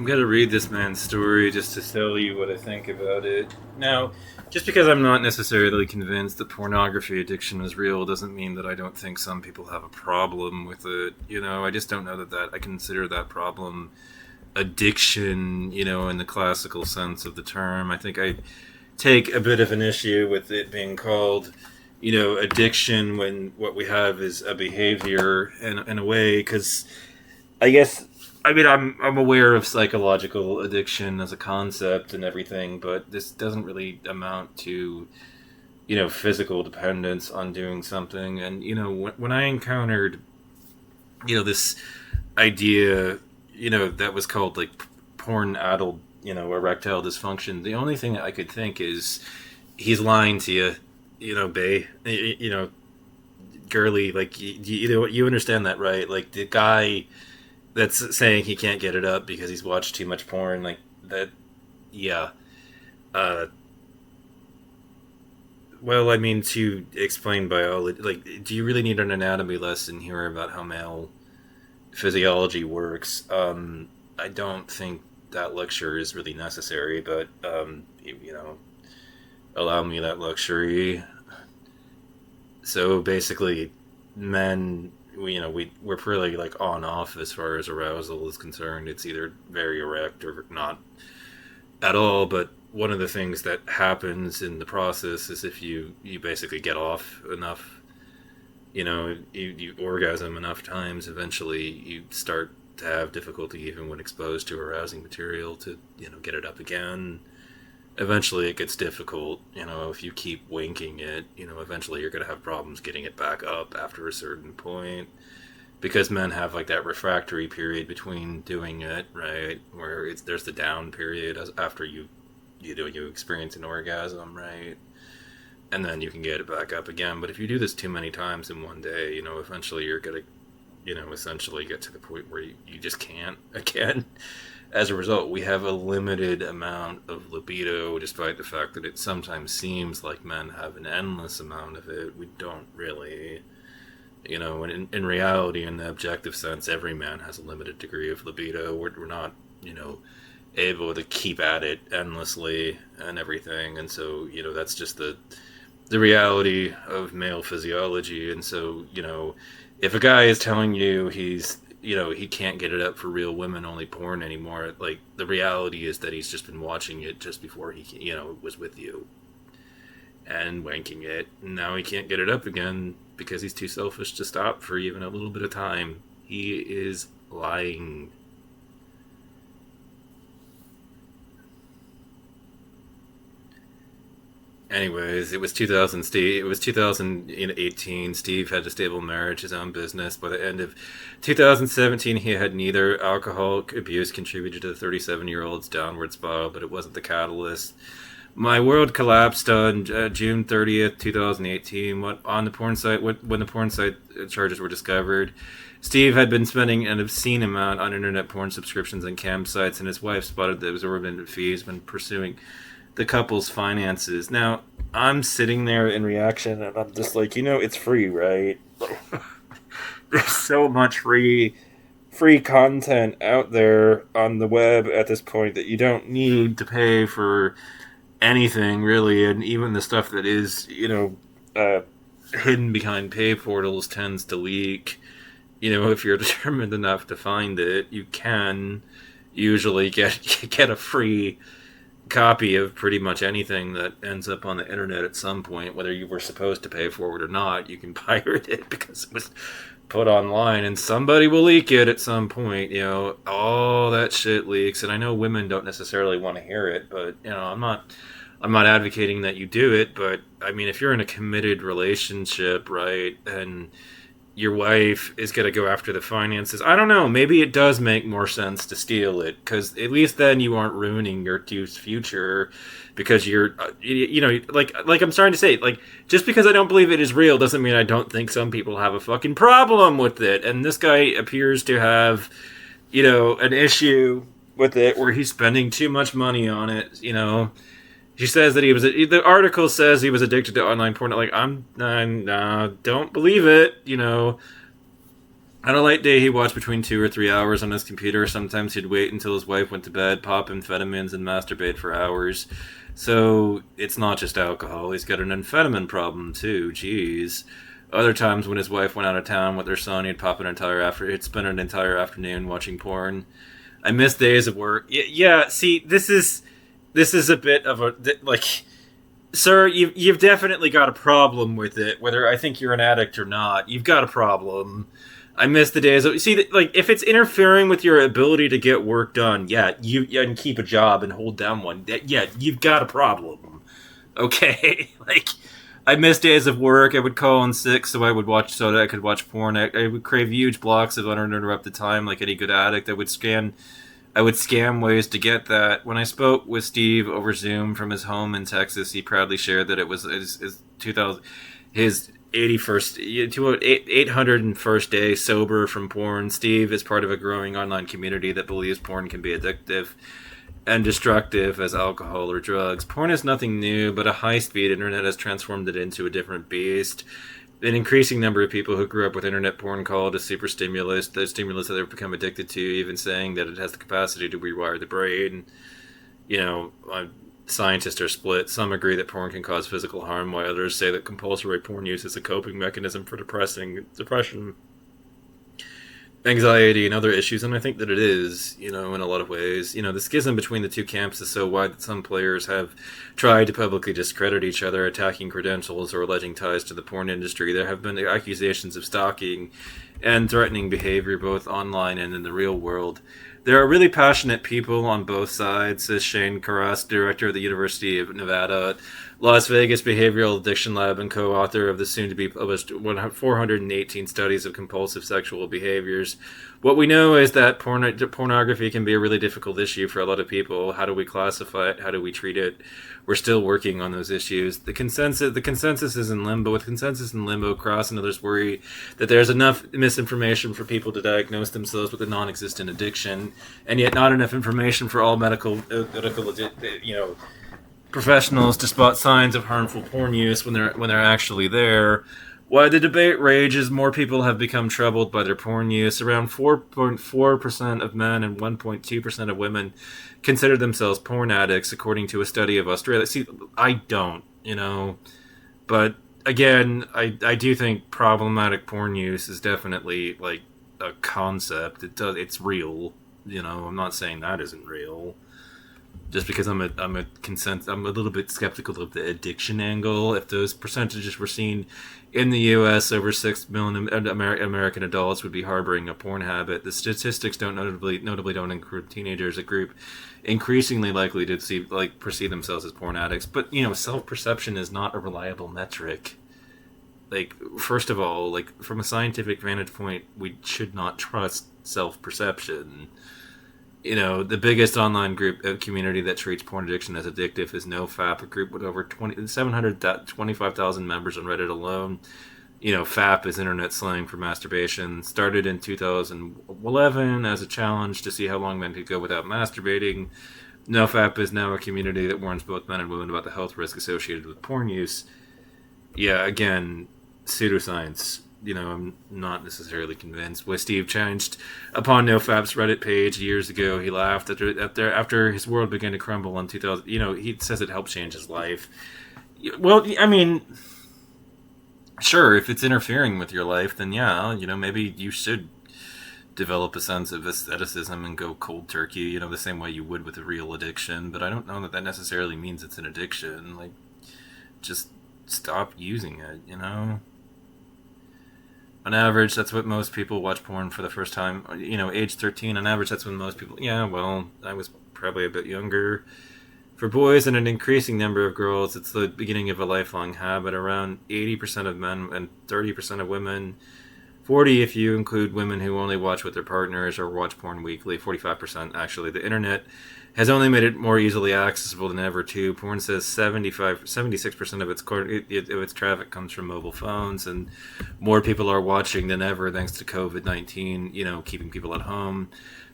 I'm gonna read this man's story just to tell you what I think about it. Now, just because I'm not necessarily convinced that pornography addiction is real doesn't mean that I don't think some people have a problem with it. I just don't know that I consider that problem addiction, in the classical sense of the term. I think I take a bit of an issue with it being called, addiction when what we have is a behavior in a way, because I guess I'm aware of psychological addiction as a concept and everything, but this doesn't really amount to physical dependence on doing something. And when I encountered this idea that was called like porn addled erectile dysfunction, the only thing I could think is he's lying to you, bae, girly, like you understand that, right? Like the guy that's saying he can't get it up because he's watched too much porn, like that. Yeah. uh well, I mean, to explain biology, like, do you really need an anatomy lesson here about how male physiology works? I don't think that lecture is really necessary, but allow me that luxury. So basically, men, we're pretty like on off as far as arousal is concerned. It's either very erect or not at all. But one of the things that happens in the process is if you basically get off enough, you orgasm enough times, eventually you start to have difficulty even when exposed to arousing material to get it up again. Eventually it gets difficult, if you keep winking it, eventually you're going to have problems getting it back up after a certain point, because men have like that refractory period between doing it, right, where there's the down period after you experience an orgasm, right, and then you can get it back up again. But if you do this too many times in one day, eventually you're going to essentially get to the point where you just can't again. As a result, we have a limited amount of libido, despite the fact that it sometimes seems like men have an endless amount of it. We don't really. In reality, in the objective sense, every man has a limited degree of libido. We're not, able to keep at it endlessly and everything. And so, that's just the reality of male physiology. And so, if a guy is telling you he can't get it up for real women, only porn anymore, like the reality is that he's just been watching it just before he was with you and wanking it, and now he can't get it up again because he's too selfish to stop for even a little bit of time. He is lying. Anyways, it was 2000. Steve. It was 2018. Steve had a stable marriage, his own business. By the end of 2017, he had neither. Alcoholic abuse contributed to the 37-year-old's downward spiral, but it wasn't the catalyst. My world collapsed on June 30th, 2018. When the porn site charges were discovered, Steve had been spending an obscene amount on internet porn subscriptions and campsites, and his wife spotted the exorbitant fees when pursuing the couple's finances. Now, I'm sitting there in reaction, and I'm just like, it's free, right? There's so much free content out there on the web at this point that you don't need to pay for anything really. And even the stuff that is hidden behind pay portals tends to leak. If you're determined enough to find it, you can usually get a free copy of pretty much anything that ends up on the internet at some point, whether you were supposed to pay for it or not. You can pirate it because it was put online, and somebody will leak it at some point. All that shit leaks, and I know women don't necessarily want to hear it, but I'm not advocating that you do it. But I mean, if you're in a committed relationship, right, and your wife is going to go after the finances, I don't know, maybe it does make more sense to steal it, because at least then you aren't ruining your two's future, because you're like I'm starting to say, like, just because I don't believe it is real doesn't mean I don't think some people have a fucking problem with it. And this guy appears to have an issue with it where he's spending too much money on it. She says that the article says he was addicted to online porn. Like, I'm don't believe it. On a light day, he watched between 2 or 3 hours on his computer. Sometimes he'd wait until his wife went to bed, pop amphetamines, and masturbate for hours. So it's not just alcohol. He's got an amphetamine problem too. Jeez. Other times when his wife went out of town with their son, he'd spend an entire afternoon watching porn. I miss days of work. Yeah. See, this is a bit of a like, sir. You've definitely got a problem with it. Whether I think you're an addict or not, you've got a problem. I miss the days of see, like if it's interfering with your ability to get work done, yeah, you and keep a job and hold down one. Yeah, you've got a problem. Okay, like I miss days of work. I would call in sick so I would watch I could watch porn. I would crave huge blocks of uninterrupted time like any good addict. I would scam ways to get that. When I spoke with Steve over Zoom from his home in Texas, he proudly shared that it was his 2000 his 81st 801st day sober from porn. Steve is part of a growing online community that believes porn can be addictive and destructive as alcohol or drugs. Porn is nothing new, but a high-speed internet has transformed it into a different beast. An increasing number of people who grew up with internet porn call it a super stimulus, the stimulus that they've become addicted to, even saying that it has the capacity to rewire the brain. You know, scientists are split. Some agree that porn can cause physical harm, while others say that compulsory porn use is a coping mechanism for depression, anxiety, and other issues, and I think that it is, in a lot of ways. The schism between the two camps is so wide that some players have tried to publicly discredit each other, attacking credentials or alleging ties to the porn industry. There have been accusations of stalking and threatening behavior both online and in the real world. There are really passionate people on both sides, says Shane Carras, director of the University of Nevada, Las Vegas Behavioral Addiction Lab, and co-author of the soon-to-be published 418 studies of compulsive sexual behaviors. What we know is that pornography can be a really difficult issue for a lot of people. How do we classify it? How do we treat it? We're still working on those issues. The consensus is in limbo. With consensus in limbo, Cross and others worry that there's enough misinformation for people to diagnose themselves with a non-existent addiction, and yet not enough information for all medical professionals to spot signs of harmful porn use when they're actually there. Why the debate rages, more people have become troubled by their porn use. Around 4.4% of men and 1.2% of women consider themselves porn addicts, according to a study of Australia. See, I don't, but again, I do think problematic porn use is definitely like a concept. It's real. I'm not saying that isn't real. Just because I'm a little bit skeptical of the addiction angle. If those percentages were seen in the U.S., over 6 million American adults would be harboring a porn habit. The statistics notably don't include teenagers, a group increasingly likely to perceive themselves as porn addicts. But self-perception is not a reliable metric. Like, first of all, from a scientific vantage point, we should not trust self-perception. The biggest online group community that treats porn addiction as addictive is NoFap, a group with over 725,000 members on Reddit alone. FAP is internet slang for masturbation. Started in 2011 as a challenge to see how long men could go without masturbating. NoFap is now a community that warns both men and women about the health risk associated with porn use. Yeah, again, pseudoscience. I'm not necessarily convinced. When Steve changed upon NoFap's Reddit page years ago, he laughed after his world began to crumble in 2000. He says it helped change his life. Well, I mean, sure, if it's interfering with your life, then yeah, maybe you should develop a sense of aestheticism and go cold turkey, the same way you would with a real addiction. But I don't know that necessarily means it's an addiction. Just stop using it, On average, that's what most people watch porn for the first time. Age 13, on average, that's when most people... Yeah, well, I was probably a bit younger. For boys and an increasing number of girls, it's the beginning of a lifelong habit. Around 80% of men and 30% of women. 40% if you include women who only watch with their partners or watch porn weekly. 45% actually. The internet has only made it more easily accessible than ever, too. Porn says 76% of its traffic comes from mobile phones, and more people are watching than ever thanks to COVID-19, keeping people at home.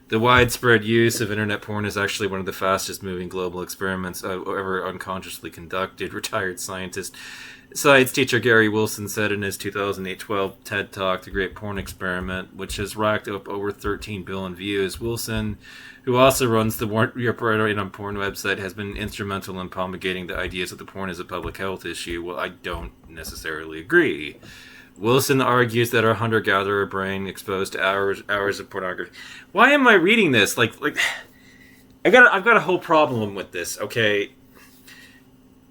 The widespread use of internet porn is actually one of the fastest moving global experiments ever unconsciously conducted, retired science teacher Gary Wilson said in his 2008-12 TED Talk, The Great Porn Experiment, which has racked up over 13 billion views. Wilson, who also runs the Reporting on Porn website, has been instrumental in promulgating the ideas that the porn is a public health issue. Well, I don't necessarily agree. Wilson argues that our hunter-gatherer brain exposed to hours of pornography. Why am I reading this? Like I've got a whole problem with this. Okay,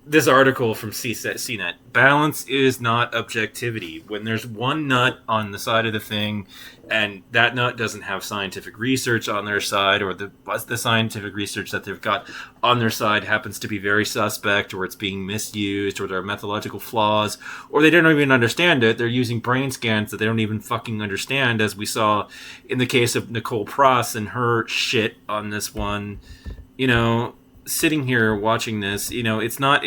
this article from CNET. Balance is not objectivity. When there's one nut on the side of the thing, and that nut doesn't have scientific research on their side, or the scientific research that they've got on their side happens to be very suspect, or it's being misused, or there are methodological flaws, or they don't even understand it. They're using brain scans that they don't even fucking understand, as we saw in the case of Nicole Pross and her shit on this one. You know, sitting here watching this, you know, it's not.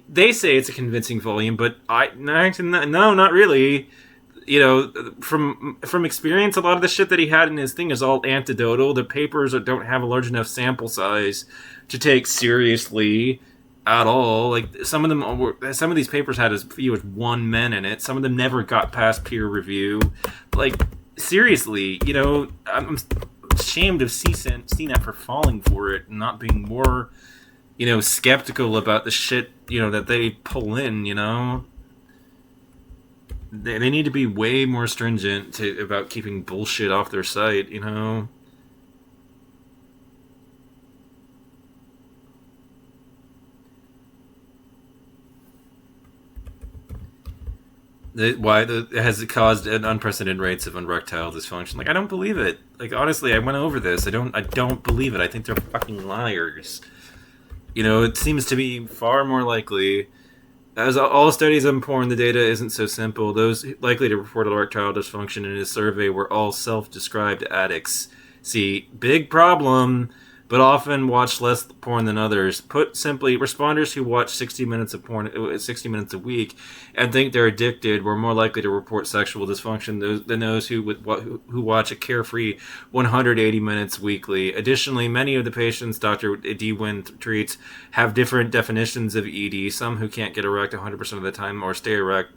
They say it's a convincing volume, but no, not really. You know, from experience, a lot of the shit that he had in his thing is all anecdotal. The papers don't have a large enough sample size to take seriously at all. Like some of these papers had as few as one man in it. Some of them never got past peer review. Like seriously, you know, I'm ashamed of CNET for falling for it and not being more, you know, skeptical about the shit, you know, that they pull in. You know, they need to be way more stringent about keeping bullshit off their site. You know. Has it caused an unprecedented rates of erectile dysfunction? Like, I don't believe it. Like, honestly, I went over this. I don't believe it. I think they're fucking liars. You know, it seems to be far more likely, as all studies on porn, the data isn't so simple. Those likely to report erectile dysfunction in his survey were all self-described addicts. See, big problem, but often watch less porn than others. Put simply, responders who watch 60 minutes of porn, 60 minutes a week, and think they're addicted were more likely to report sexual dysfunction than those who watch a carefree 180 minutes weekly. Additionally, many of the patients Dr. D. Wynn treats have different definitions of ED. Some who can't get erect 100% of the time or stay erect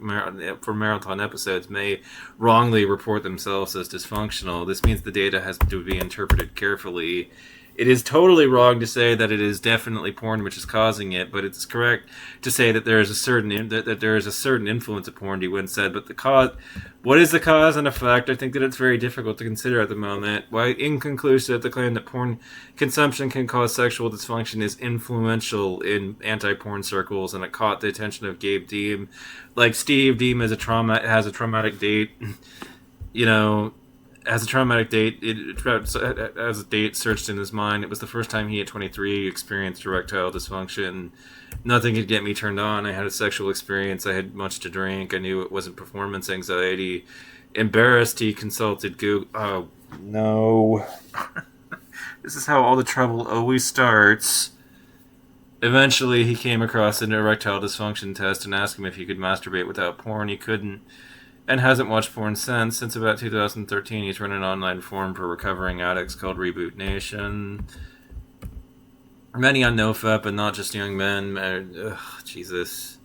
for marathon episodes may wrongly report themselves as dysfunctional. This means the data has to be interpreted carefully. It is totally wrong to say that it is definitely porn which is causing it, but it's correct to say that there is a certain that there is a certain influence of porn, DeWin said. But the cause, what is the cause and effect? I think that it's very difficult to consider at the moment. Why inconclusive, the claim that porn consumption can cause sexual dysfunction is influential in anti-porn circles, and it caught the attention of Gabe Deem. Like Steve Deem has a traumatic date, you know. As a traumatic date, as a date searched in his mind, it was the first time he at 23 experienced erectile dysfunction. Nothing could get me turned on. I had a sexual experience. I had much to drink. I knew it wasn't performance anxiety. Embarrassed, he consulted Google. Oh, no. This is how all the trouble always starts. Eventually, he came across an erectile dysfunction test and asked him if he could masturbate without porn. He couldn't. And hasn't watched porn since. Since about 2013, he's run an online forum for recovering addicts called Reboot Nation. Many on NoFap, and not just young men. Jesus.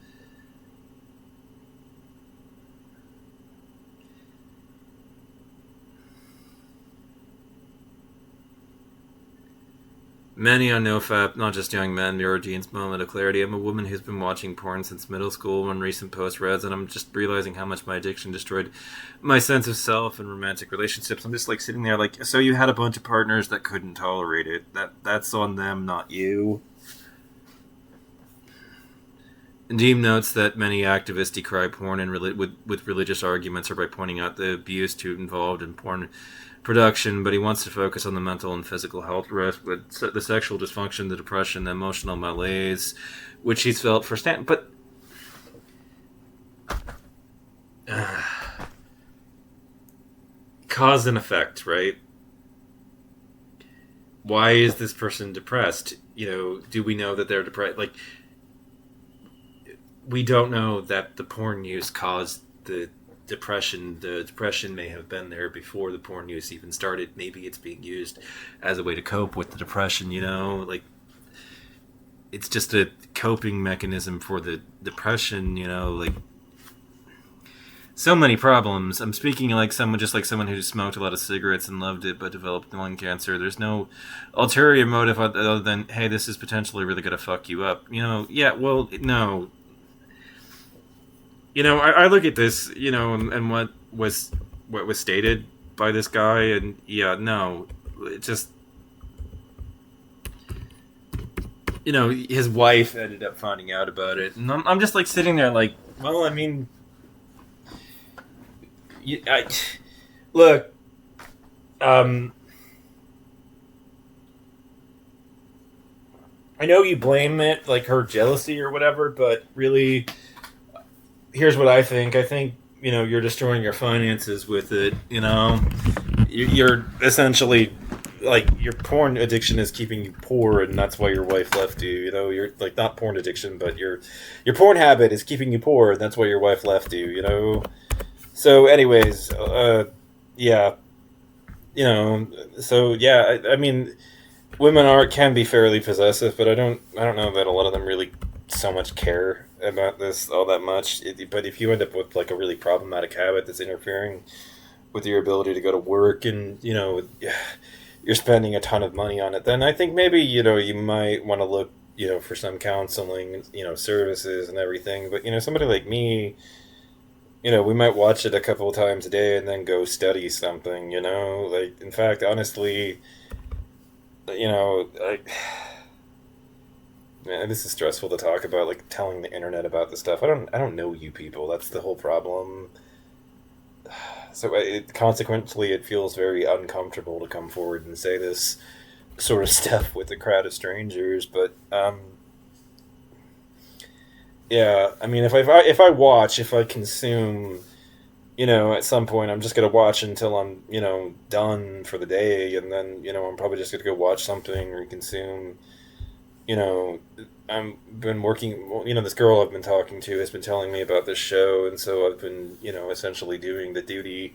Many on NoFap, not just young men, mirror Jean's moment of clarity. I'm a woman who's been watching porn since middle school. One recent post reads, and I'm just realizing how much my addiction destroyed my sense of self and romantic relationships. I'm just like sitting there like, so you had a bunch of partners that couldn't tolerate it. That's on them, not you. Deem notes that many activists decry porn and with religious arguments or by pointing out the abuse involved in porn production, but he wants to focus on the mental and physical health risk, but the sexual dysfunction, the depression, the emotional malaise, which he's felt firsthand. But cause and effect, right? Why is this person depressed? You know, do we know that they're depressed? Like, we don't know that the porn use caused the depression. The depression may have been there before the porn use even started. Maybe it's being used as a way to cope with the depression. Like it's just a coping mechanism for the depression. Like so many problems. I'm speaking like someone who smoked a lot of cigarettes and loved it, but developed lung cancer. There's no ulterior motive other than, hey, this is potentially really gonna fuck you up. Yeah. Well, no. I look at this, and what was stated by this guy, and yeah, no, it just, his wife ended up finding out about it, and I'm just like sitting there, like, well, I mean, look, um, I know you blame it like her jealousy or whatever, but really, here's what I think. I think you're destroying your finances with it. You're essentially like your porn addiction is keeping you poor, and that's why your wife left you. You're like not porn addiction, but your porn habit is keeping you poor, and that's why your wife left you. So, anyways, yeah, so yeah, I mean, women can be fairly possessive, but I don't know that a lot of them really so much care about this all that much. But if you end up with like a really problematic habit that's interfering with your ability to go to work, and you're spending a ton of money on it, then I think maybe you might want to look for some counseling services and everything. But somebody like me, we might watch it a couple of times a day and then go study something. Like in fact, honestly, like. Man, this is stressful to talk about, like telling the internet about this stuff. I don't know you people. That's the whole problem. So consequently, it feels very uncomfortable to come forward and say this sort of stuff with a crowd of strangers. But yeah, I mean, if I watch, if I consume, at some point, I'm just gonna watch until I'm done for the day, and then I'm probably just gonna go watch something or consume. you know, I've been working. Well, this girl I've been talking to has been telling me about this show, and so I've been, essentially doing the duty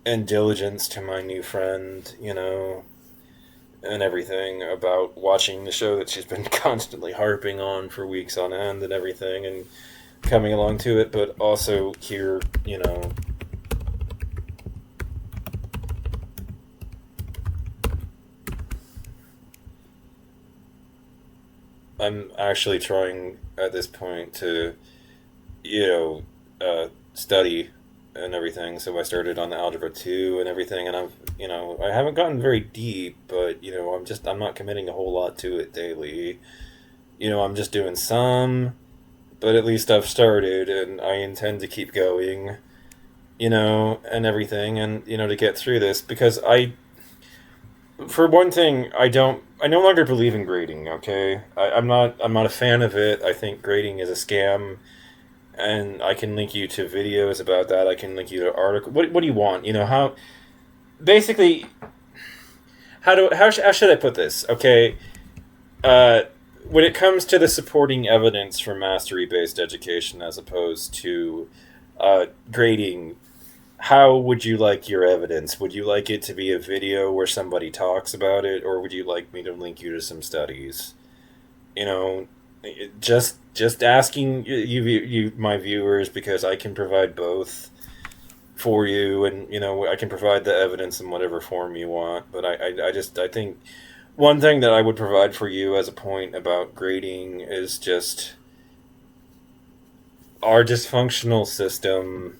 and diligence to my new friend, and everything about watching the show that she's been constantly harping on for weeks on end and everything, and coming along to it, but also here, I'm actually trying at this point to, you study and everything. So I started on the Algebra 2 and everything, and I haven't gotten very deep, but, I'm not committing a whole lot to it daily. I'm just doing some, but at least I've started, and I intend to keep going, and everything, and, to get through this, because for one thing, I no longer believe in grading. Okay, I'm not a fan of it. I think grading is a scam, and I can link you to videos about that. I can link you to articles. What do you want? How basically how should I put this? Okay, uh, when it comes to the supporting evidence for mastery based education as opposed to grading, how would you like your evidence? Would you like it to be a video where somebody talks about it, or would you like me to link you to some studies? You know, just asking you my viewers, because I can provide both for you, and I can provide the evidence in whatever form you want. But I think one thing that I would provide for you as a point about grading is just our dysfunctional system.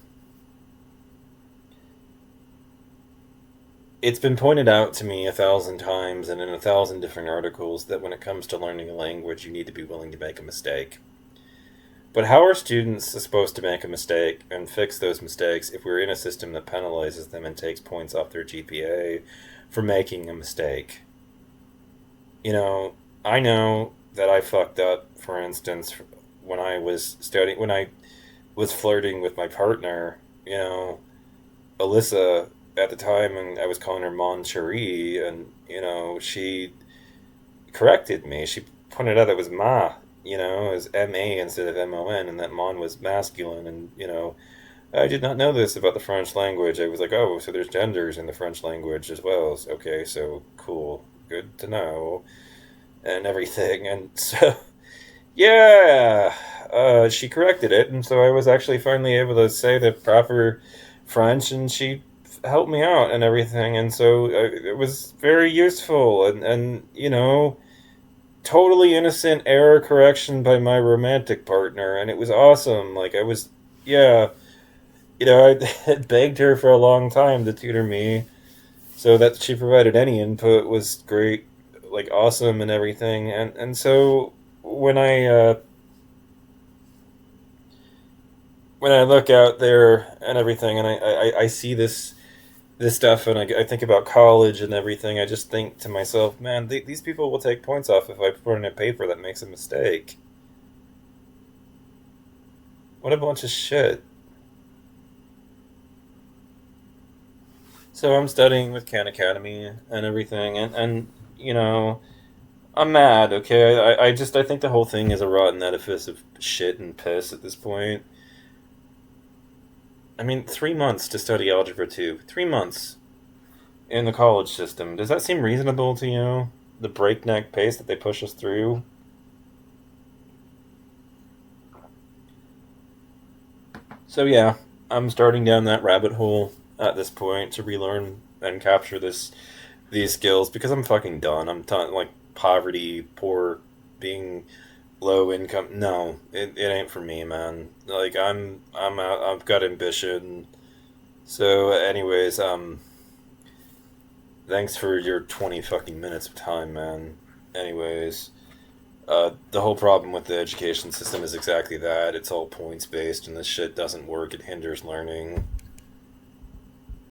It's been pointed out to me 1,000 times and in 1,000 different articles that when it comes to learning a language, you need to be willing to make a mistake. But how are students supposed to make a mistake and fix those mistakes if we're in a system that penalizes them and takes points off their GPA for making a mistake? I know that I fucked up, for instance, when I was studying, when I was flirting with my partner, Alyssa at the time, and I was calling her Mon Cherie, and she corrected me. She pointed out it was Ma, it was M-A instead of M-O-N, and that Mon was masculine, and I did not know this about the French language. I was like, oh, so there's genders in the French language as well. Okay, so cool. Good to know. And everything. And so, yeah, she corrected it. And so I was actually finally able to say the proper French, and she helped me out and everything. And so it was very useful. And, totally innocent error correction by my romantic partner. And it was awesome. Like, yeah, I had begged her for a long time to tutor me, so that she provided any input was great, like awesome and everything. And so when I look out there and everything, and I see this stuff, and I think about college and everything, I just think to myself, man, these people will take points off if I put in a paper that makes a mistake. What a bunch of shit. So I'm studying with Khan Academy and everything, and you know, I'm mad. Okay, I think the whole thing is a rotten edifice of shit and piss at this point. I mean, 3 months to study Algebra 2. 3 months in the college system. Does that seem reasonable to you? The breakneck pace that they push us through? So, yeah, I'm starting down that rabbit hole at this point to relearn and capture these skills because I'm fucking done. I'm done. Like, poverty, poor, being low income. No, it ain't for me, man. Like, I'm out. I've got ambition. So, anyways, thanks for your 20 fucking minutes of time, man. Anyways, the whole problem with the education system is exactly that. It's all points based, and this shit doesn't work. It hinders learning.